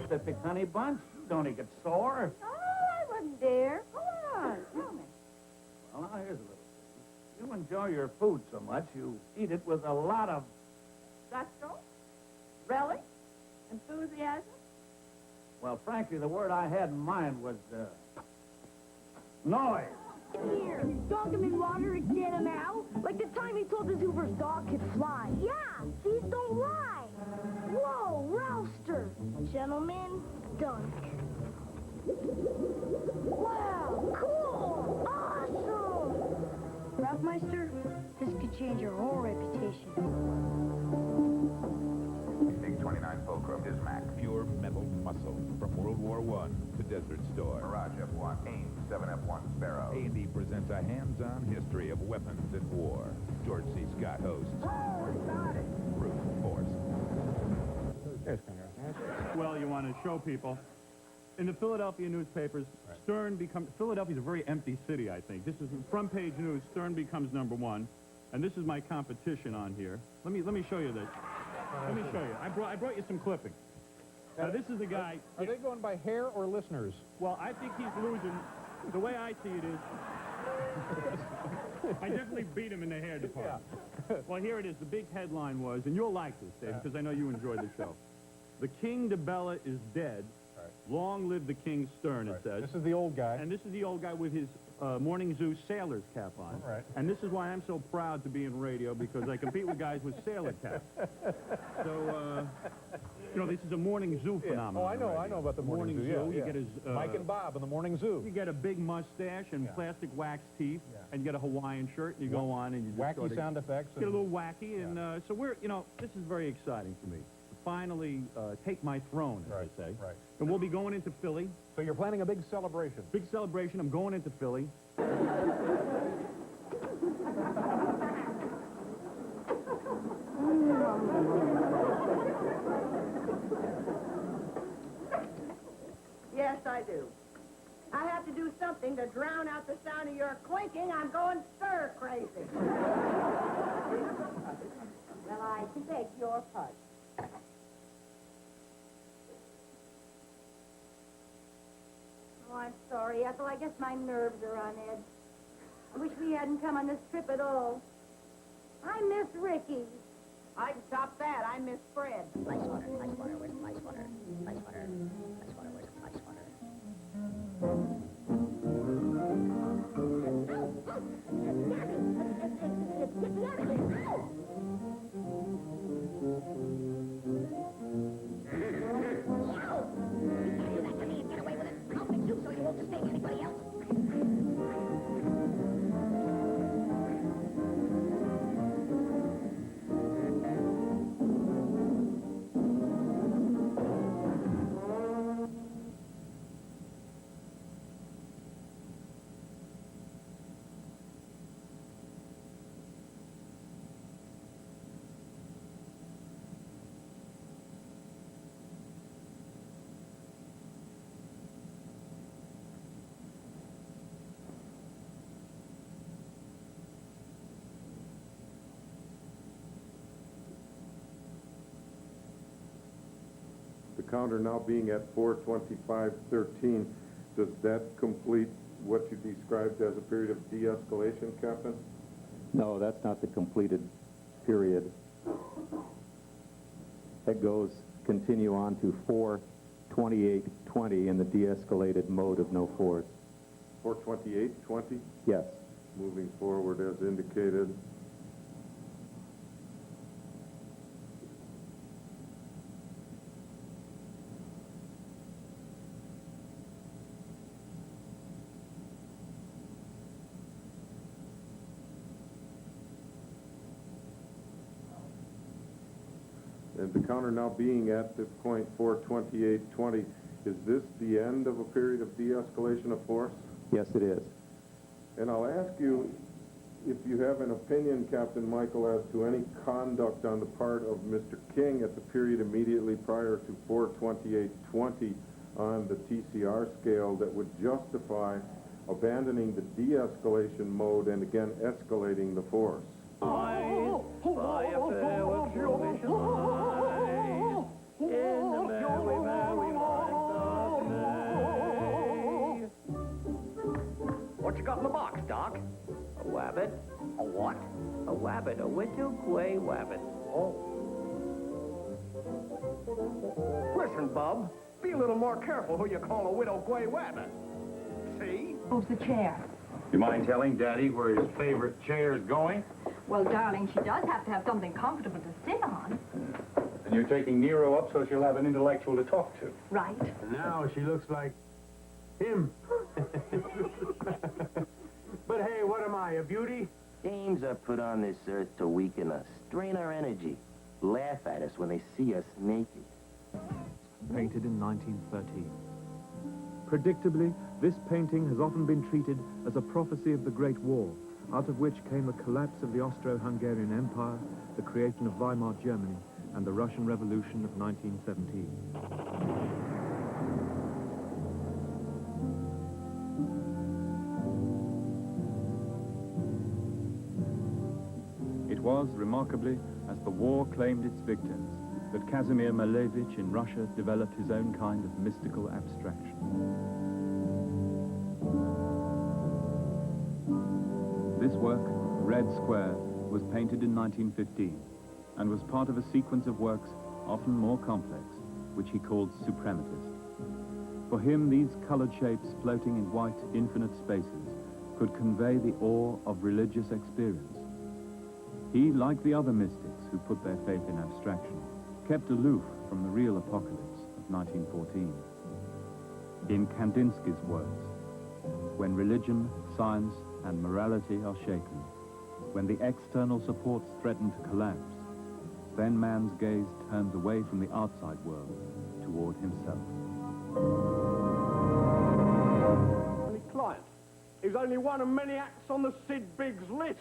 Pacific, honey bunch. Don't he get sore? Oh, I wasn't there. Go on, tell me. Well, now, here's a little. You enjoy your food so much, you eat it with a lot of... Gusto? Relish? Enthusiasm? Well, frankly, the word I had in mind was, noise. Here, dog him in water and get him out. Like the time he told us Hoover's dog could fly. Yeah, these don't lie. Whoa, Rouster. Gentlemen, dunk. Wow, cool, awesome. Roughmeister, this could change your whole reputation. Big 29 Fulcrum is Mac. Pure metal muscle from World War I to Desert Storm. Mirage F1, AIM 7F1 Sparrow. A&E presents a hands-on history of weapons at war. George C. Scott hosts. Oh, we got it! Brute Force. Well, you want to show people. In the Philadelphia newspapers, Philadelphia's a very empty city, I think. This is front page news. Stern becomes #1. And this is my competition on here. Let me show you this. Let me show you. I brought you some clippings. Now, this is a guy... Are they going by hair or listeners? Well, I think he's losing. The way I see it is... I definitely beat him in the hair department. Yeah. Well, here it is. The big headline was, and you'll like this, Dave, because I know you enjoy the show. The King DeBella is dead. Right. Long live the King Stern, it says. This is the old guy. And this is the old guy with his Morning Zoo sailor's cap on. Right. And this is why I'm so proud to be in radio, because I compete with guys with sailor caps. So, you know, this is a Morning Zoo phenomenon. Oh, I know about the Morning Zoo. Zoo. Yeah, You get his... Mike and Bob in the Morning Zoo. You get a big mustache and plastic wax teeth, and you get a Hawaiian shirt, and you go on and you just wacky sort of sound effects. get a little wacky, and so we're, you know, this is very exciting for me. To finally take my throne, as they say. Right. And we'll be going into Philly. So you're planning a big celebration. Big celebration. I'm going into Philly. Yes, I do. I have to do something to drown out the sound of your clinking. I'm going stir crazy. Well, I beg your pardon. Oh, I'm sorry, Ethel. I guess my nerves are on edge. I wish we hadn't come on this trip at all. I miss Ricky. I can top that. I miss Fred. Ice water, where's the ice water? Ice water, where's the ice water? Get me out of here. Get away with it. I'll fix you so you won't mistake anybody else. The counter now being at 425.13, does that complete what you described as a period of de-escalation, Captain? No, that's not the completed period. That goes, continue on to 428.20 in the de-escalated mode of no force. 428.20? Yes. Moving forward as indicated. And the counter now being at the point 428.20, is this the end of a period of de-escalation of force? Yes, it is. And I'll ask you if you have an opinion, Captain Michael, as to any conduct on the part of Mr. King at the period immediately prior to 428.20 on the TCR scale that would justify abandoning the de-escalation mode and again escalating the force. In the merry, merry wabbit. A what? A wabbit, a widow gray wabbit. Oh. Listen, Bub, be a little more careful who you call a widow gray wabbit. See? Moves the chair. You mind telling Daddy where his favorite chair is going? Well, darling, she does have to have something comfortable to sit on. And you're taking Nero up so she'll have an intellectual to talk to. Right. And now she looks like him. But hey, what am I, a beauty? Dames are put on this earth to weaken us, drain our energy, laugh at us when they see us naked. Painted in 1913. Predictably, this painting has often been treated as a prophecy of the Great War, out of which came the collapse of the Austro-Hungarian Empire, the creation of Weimar Germany, and the Russian Revolution of 1917. It was, remarkably, as the war claimed its victims, that Kazimir Malevich in Russia developed his own kind of mystical abstraction. This work, Red Square, was painted in 1915 and was part of a sequence of works often more complex, which he called suprematist. For him, these colored shapes floating in white, infinite spaces could convey the awe of religious experience. He, like the other mystics who put their faith in abstraction, kept aloof from the real apocalypse of 1914. In Kandinsky's words, when religion, science, and morality are shaken, when the external supports threaten to collapse, then man's gaze turns away from the outside world toward himself. Only client. He was only one of many acts on the Sid Biggs list.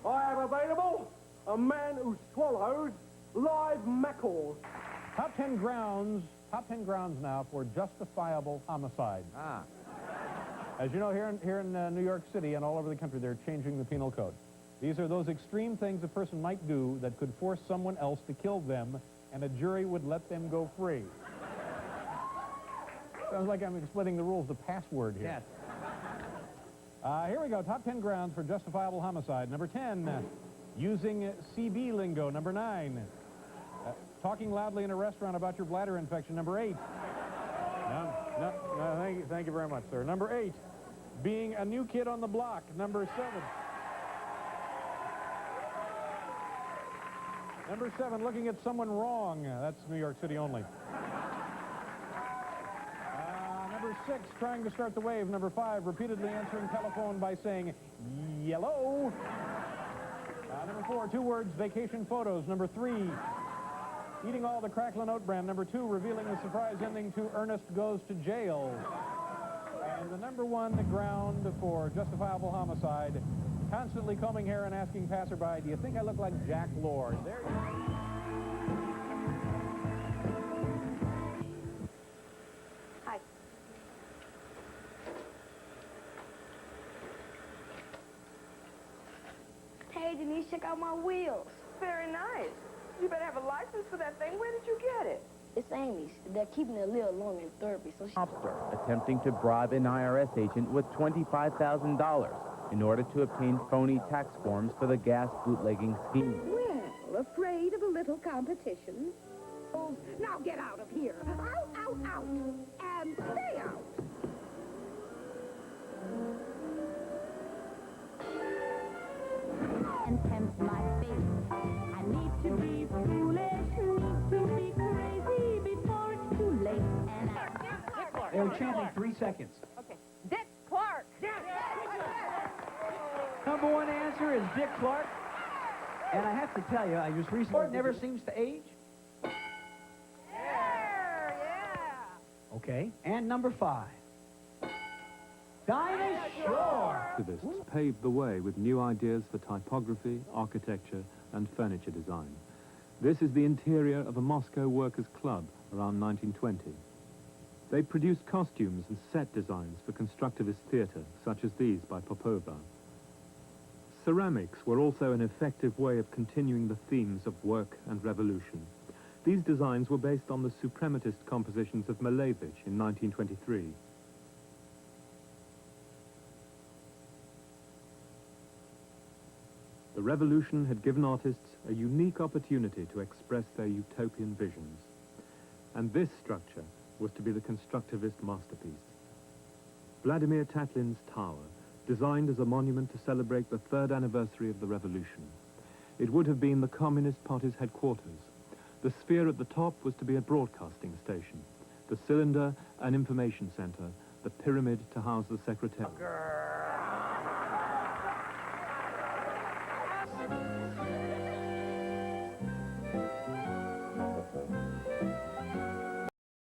I have available a man who swallows live mackerel. Top 10 grounds now for justifiable homicide. Ah. As you know, here in New York City and all over the country, they're changing the penal code. These are those extreme things a person might do that could force someone else to kill them, and a jury would let them go free. Sounds like I'm explaining the rules, the password here. Yes. Here we go. Top 10 grounds for justifiable homicide. Number 10, using CB lingo. Number 9, talking loudly in a restaurant about your bladder infection. Number 8. No, thank you very much, sir. Number 8, being a new kid on the block. Number 7. Number 7, looking at someone wrong. That's New York City only. Number 6, trying to start the wave. Number 5, repeatedly answering telephone by saying, yellow. Number 4, 2 words, vacation photos. Number 3, eating all the Cracklin' Oat Bran. Number 2, revealing the surprise ending to Ernest Goes to Jail. And the number 1 ground for justifiable homicide, constantly combing hair and asking passerby, do you think I look like Jack Lord? There you go. Hi. Hey, Denise, check out my wheels. Very nice. You better have a license for that thing. Where did you get it? It's Amy's. They're keeping it a little longer in therapy, so she... Mobster attempting to bribe an IRS agent with $25,000 in order to obtain phony tax forms for the gas bootlegging scheme. Well, afraid of a little competition? Oh, now get out of here. Out, out, and stay out. And tempt my fate. I need to be foolish, need to be crazy before it's too late. And They were chanting 3 seconds. Okay. Dick Clark. Yes. Number 1 answer is Dick Clark. And I have to tell you, I just recently... never seems to age. Yeah. Okay. And number 5. Dinah Shore. Activists paved the way with new ideas for typography, architecture, and furniture design. This is the interior of a Moscow workers' club around 1920. They produced costumes and set designs for constructivist theater, such as these by Popova. Ceramics were also an effective way of continuing the themes of work and revolution. These designs were based on the suprematist compositions of Malevich in 1923. The revolution had given artists a unique opportunity to express their utopian visions. And this structure was to be the constructivist masterpiece. Vladimir Tatlin's tower, designed as a monument to celebrate the 3rd anniversary of the revolution. It would have been the Communist Party's headquarters. The sphere at the top was to be a broadcasting station, the cylinder an information center, the pyramid to house the secretariat.